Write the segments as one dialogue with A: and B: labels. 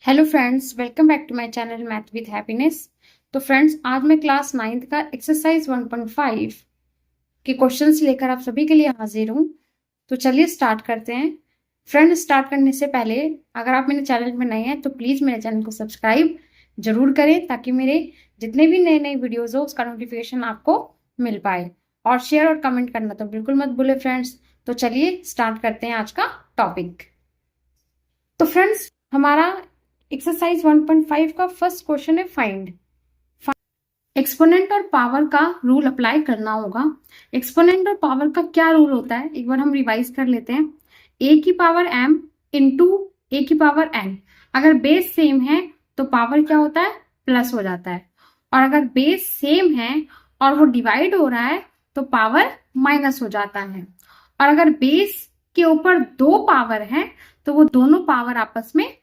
A: Hello friends, welcome back to my channel Math with Happiness. तो friends, आज मैं class 9th का exercise 1.5 के क्वेश्चंस लेकर आप सभी के लिए हाजिर हूँ। तो चलिए स्टार्ट करते हैं। फ्रेंड्स, स्टार्ट करने से पहले अगर आप मेरे चैनल में नए हैं तो प्लीज़ मेरे चैनल को सब्सक्राइब जरूर करें ताकि मेरे जितने भी नए नए वीडियोज़ हो उसका नोटिफिकेशन आपको मिल पाए। और शेयर और कमेंट करना तो बिल्कुल मत भूले फ्रेंड्स। तो चलिए स्टार्ट करते हैं आज का टॉपिक। तो फ्रेंड्स, हमारा एक्सरसाइज 1.5 का फर्स्ट क्वेश्चन है फाइंड एक्सपोनेंट और पावर का रूल अप्लाई करना होगा। एक्सपोनेंट और पावर का क्या रूल होता है एक बार हम रिवाइज कर लेते हैं। ए की पावर m इंटू ए की पावर n। अगर बेस सेम है तो पावर क्या होता है, प्लस हो जाता है। और अगर बेस सेम है और वो डिवाइड हो रहा है तो पावर माइनस हो जाता है। और अगर बेस के ऊपर दो पावर है तो वो दोनों पावर आपस में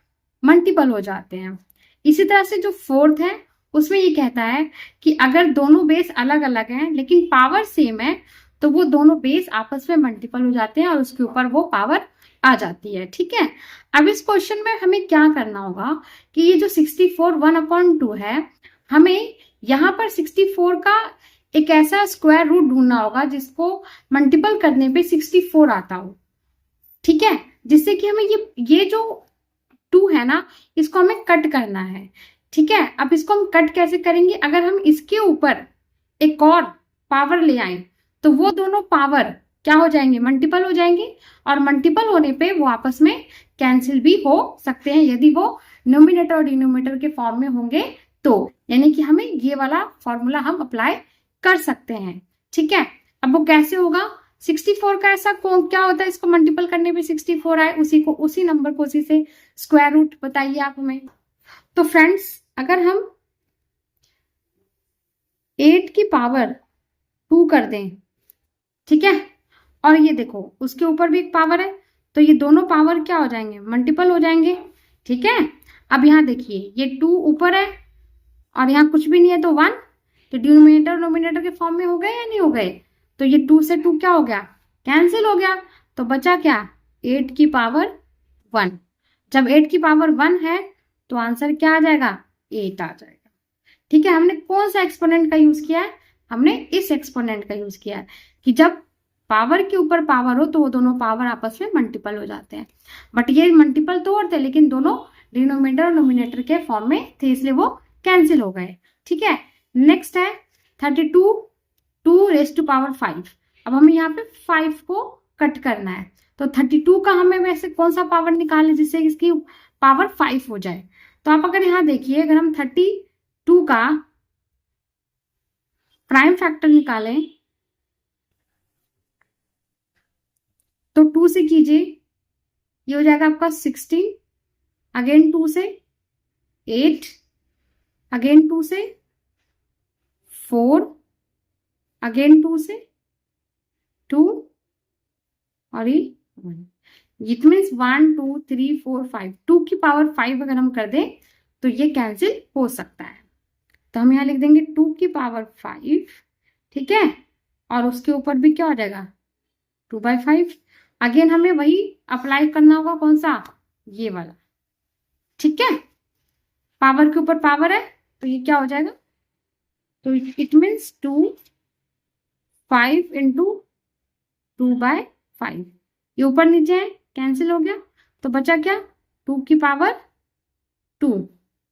A: मल्टीपल हो जाते हैं। इसी तरह से जो फोर्थ है उसमें ये कहता है कि अगर दोनों बेस अलग अलग हैं लेकिन पावर सेम है तो वो दोनों बेस आपस में मल्टीपल हो जाते हैं और उसके ऊपर वो पावर आ जाती है। ठीक है, अब इस क्वेश्चन में हमें क्या करना होगा कि ये जो 64 1/2 है, हमें यहाँ पर 64 का एक ऐसा स्क्वायर रूट ढूंढना होगा जिसको मल्टीपल करने पे 64 आता हो। ठीक है, जिससे कि हमें ये जो 2 है ना, इसको हमें कट करना है। ठीक है, अब इसको हम कट कैसे करेंगे, अगर हम इसके ऊपर एक और पावर ले आए तो वो दोनों पावर क्या हो जाएंगे, मल्टीपल हो जाएंगे। और मल्टीपल होने पे वो आपस में कैंसिल भी हो सकते हैं यदि वो न्यूमिनेटर और डिनोमिनेटर के फॉर्म में होंगे तो, यानी कि हमें ये वाला फॉर्मूला हम अप्लाई कर सकते हैं। ठीक है, अब वो कैसे होगा, 64 का ऐसा क्या होता है इसको मल्टीपल करने पे 64 आए, उसी नंबर को उसी से स्क्वायर रूट बताइए आप हमें। तो फ्रेंड्स, अगर हम 8 की पावर 2 कर दें, ठीक है, और ये देखो उसके ऊपर भी एक पावर है तो ये दोनों पावर क्या हो जाएंगे, मल्टीपल हो जाएंगे। ठीक है, अब यहाँ देखिए ये 2 ऊपर है और यहाँ कुछ भी नहीं है तो 1, तो डिनोमिनेटर नोमिनेटर के फॉर्म में हो गए या नहीं हो गए। तो ये 2 से 2 क्या हो गया, कैंसिल हो गया। तो बचा क्या, 8 की पावर 1। जब 8 की पावर 1 है तो आंसर क्या आ जाएगा, 8 आ जाएगा। ठीक है, हमने कौन सा एक्सपोनेंट का यूज किया है, हमने इस एक्सपोनेंट का यूज किया है कि जब पावर के ऊपर पावर हो तो वो दोनों पावर आपस में मल्टीपल हो जाते हैं। बट ये मल्टीपल तो और थे लेकिन दोनों डिनोमिनेटर और नोमिनेटर के फॉर्म में थे इसलिए वो कैंसिल हो गए। ठीक है, नेक्स्ट है 32 2⁵5। अब हमें यहाँ पे 5 को कट करना है तो 32 का हमें वैसे कौन सा पावर निकालना जिससे इसकी पावर 5 हो जाए। तो आप अगर यहाँ देखिए, अगर हम 32 का प्राइम फैक्टर निकालें तो 2 से कीजिए, ये हो जाएगा आपका 16, अगेन 2 से 8, अगेन 2 से 4, अगेन 2 से 2 और ये 1। इट मीन्स 1 2 3 4 5, 2 की पावर 5 अगर हम कर दें तो ये कैंसिल हो सकता है। तो हम यहाँ लिख देंगे 2 की पावर 5। ठीक है, और उसके ऊपर भी क्या हो जाएगा 2/5। अगेन हमें वही अप्लाई करना होगा, कौन सा, ये वाला। ठीक है, पावर के ऊपर पावर है तो ये क्या हो जाएगा, तो इट मीन्स 2 5 इंटू 2/5। ये ऊपर नीचे है, कैंसिल हो गया। तो बचा क्या, 2 की पावर 2।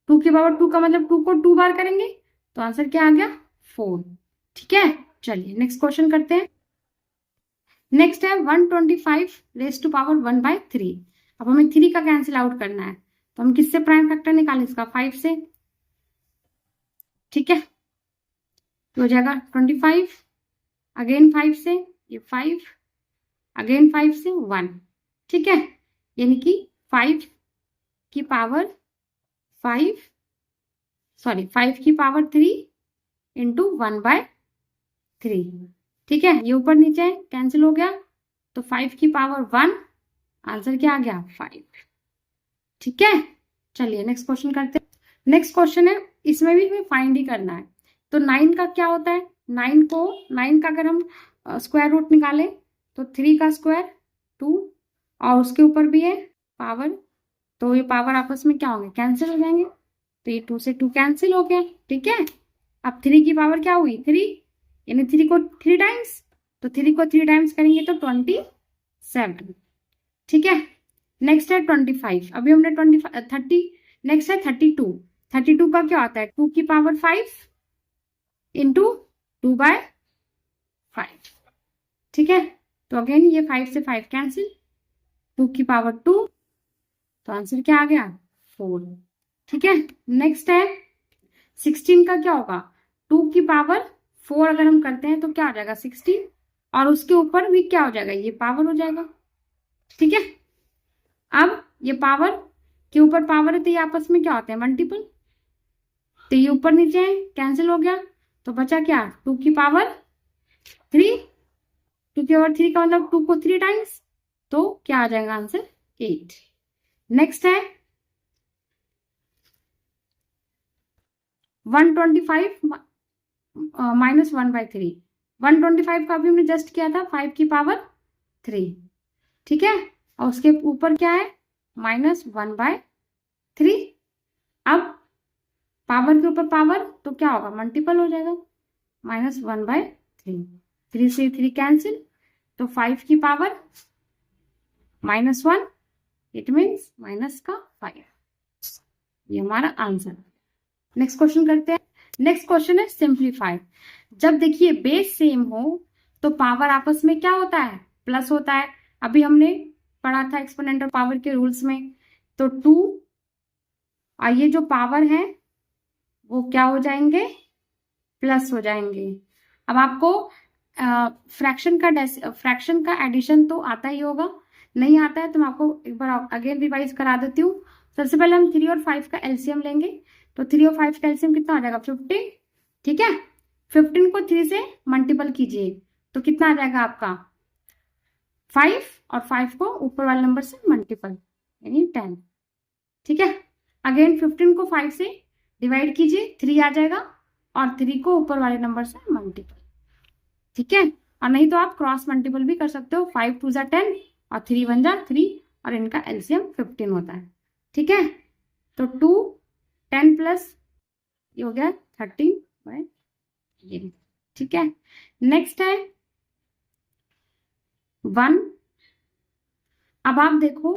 A: 2 की पावर 2 का मतलब 2 को 2 बार करेंगे तो आंसर क्या आ गया, 4। ठीक है, चलिए नेक्स्ट क्वेश्चन करते हैं। नेक्स्ट है 125⁵1/3। अब हमें 3 का कैंसिल आउट करना है तो हम किससे प्राइम फैक्टर निकालें, इसका 5 से। ठीक है, तो हो जाएगा 25, अगेन 5 से ये 5, अगेन 5 से 1। ठीक है, यानी कि 5 की पावर 5 सॉरी 5 की पावर 3 इंटू 1/3। ठीक है, ये ऊपर नीचे है, कैंसिल हो गया तो 5 की पावर 1, आंसर क्या आ गया, 5। ठीक है, चलिए नेक्स्ट क्वेश्चन करते हैं। नेक्स्ट क्वेश्चन है, इसमें भी हमें फाइंड ही करना है। तो 9 का क्या होता है, 9 का अगर हम स्क्वायर रूट निकालें तो 3 का स्क्वायर 2 और उसके ऊपर भी है पावर तो ये पावर आपस में क्या होंगे, कैंसिल हो जाएंगे। तो ये 2 से 2 कैंसिल हो गया, ठीक है। अब 3 की पावर क्या हुई, 3, यानी 3 को 3 टाइम्स, तो 3 को 3 टाइम्स करेंगे तो 27, ठीक है। नेक्स्ट है 25, अभी हमने 30, नेक्स्ट है 32। 32 का क्या होता है, 2 की पावर 5 इंटू 2/5, ठीक है। तो अगेन ये 5 से 5 कैंसिल, 2 की पावर 2, तो आंसर क्या आ गया, 4, ठीक है। नेक्स्ट है 16 का क्या होगा, 2 की पावर 4 अगर हम करते हैं तो क्या हो जाएगा 16, और उसके ऊपर भी क्या हो जाएगा, ये पावर हो जाएगा, ठीक है। अब ये पावर के ऊपर पावर है तो ये आपस में क्या होते हैं, मल्टीपल, तो ये ऊपर नीचे कैंसिल हो गया, तो बचा क्या, 2 की पावर 3, 2 की पावर 3 का मतलब 2 को 3 टाइम्स, तो क्या आ जाएगा आंसर 8। नेक्स्ट है 125 माइनस 1/3, 125 का भी हमने जस्ट किया था 5 की पावर 3, ठीक है, और उसके ऊपर क्या है, -1/3। अब पावर के ऊपर पावर तो क्या होगा, मल्टीपल हो जाएगा, -1/3, 3 से 3 कैंसिल, तो 5 की पावर -1, इट मीन्स माइनस का 5, ये हमारा आंसर। नेक्स्ट क्वेश्चन करते हैं। नेक्स्ट क्वेश्चन है सिंप्लीफाई। जब देखिए बेस सेम हो तो पावर आपस में क्या होता है, प्लस होता है। अभी हमने पढ़ा था एक्सपोनेंशियल पावर के रूल्स में, तो 2 और ये जो पावर है वो क्या हो जाएंगे, प्लस हो जाएंगे। अब आपको फ्रैक्शन का एडिशन तो आता ही होगा, नहीं आता है तो मैं आपको एक बार अगेन रिवाइज करा देती हूँ। सबसे पहले हम 3 और 5 का एलसीएम लेंगे, तो 3 और 5 का एलसीएम कितना आ जाएगा, 15, ठीक है। 15 को 3 से मल्टीपल कीजिए तो कितना आ जाएगा आपका 5, और 5 को ऊपर वाले नंबर से मल्टीपल यानी 10, ठीक है। अगेन 15 को 5 से डिवाइड कीजिए, 3 आ जाएगा, और 3 को ऊपर वाले नंबर से मल्टीपल, ठीक है। और नहीं तो आप क्रॉस मल्टीपल भी कर सकते हो, 5 2 जा 10 और 3 1 जा 3, और इनका एलसीएम 15 होता है, ठीक है। तो 2 10 प्लस ये हो गया 13/, ठीक है। नेक्स्ट है 1। अब आप देखो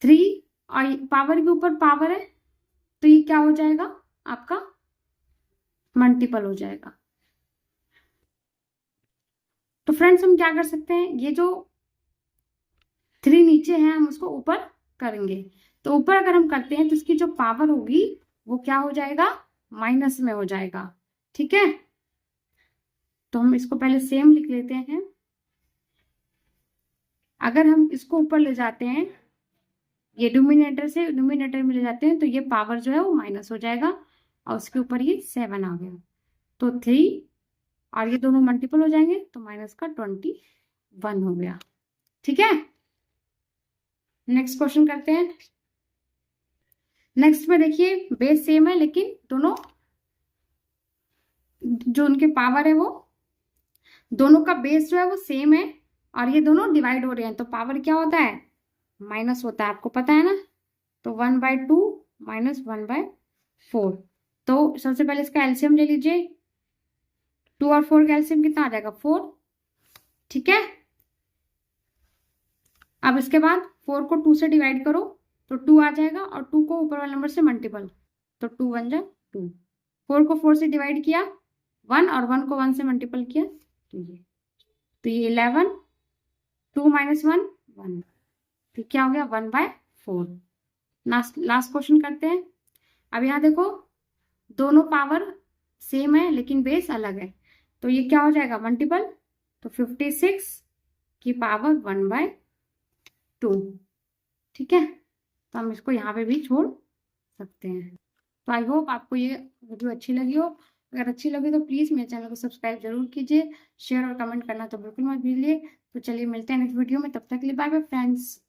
A: 3 और पावर के ऊपर पावर है तो ये क्या हो जाएगा आपका, मल्टीपल हो जाएगा। तो फ्रेंड्स हम क्या कर सकते हैं, ये जो 3 नीचे है हम उसको ऊपर करेंगे, तो ऊपर अगर हम करते हैं तो इसकी जो पावर होगी वो क्या हो जाएगा, माइनस में हो जाएगा, ठीक है। तो हम इसको पहले सेम लिख लेते हैं। अगर हम इसको ऊपर ले जाते हैं, ये डिनोमिनेटर से न्यूमरेटर में ले जाते हैं, तो ये पावर जो है वो माइनस हो जाएगा, और उसके ऊपर ये 7 आ गया, तो 3 और ये दोनों मल्टीपल हो जाएंगे, तो माइनस का 21 हो गया, ठीक है। नेक्स्ट क्वेश्चन करते हैं। नेक्स्ट में देखिए बेस सेम है लेकिन दोनों जो उनके पावर है वो दोनों का बेस जो है वो सेम है, और ये दोनों डिवाइड हो रहे हैं, तो पावर क्या होता है, माइनस होता है, आपको पता है ना। तो 1/2 माइनस 1/4, तो सबसे पहले इसका एलसीएम ले लीजिए, 2 और 4 का एलसीएम कितना आ जाएगा 4, ठीक है। अब इसके बाद 4 को 2 से डिवाइड करो तो 2 आ जाएगा, और 2 को ऊपर वाले नंबर से मल्टीपल, तो 2 1 जा 2, 4 को 4 से डिवाइड किया 1, और 1 को 1 से मल्टीपल किया तो ये 11, 2 माइनस 1 1, फिर क्या हो गया 1/4। लास्ट क्वेश्चन करते हैं। अब यहाँ देखो दोनों पावर सेम है लेकिन बेस अलग है, तो ये क्या हो जाएगा मल्टीपल, तो 56 की पावर 1/2, ठीक है। तो हम इसको यहाँ पे भी छोड़ सकते हैं। तो आई होप आपको ये वीडियो अच्छी लगी हो। अगर अच्छी लगी तो प्लीज़ मेरे चैनल को सब्सक्राइब जरूर कीजिए, शेयर और कमेंट करना तो बिल्कुल मत भूलिए। तो चलिए मिलते हैं नेक्स्ट वीडियो में, तब तक के लिए बाय बाय फ्रेंड्स।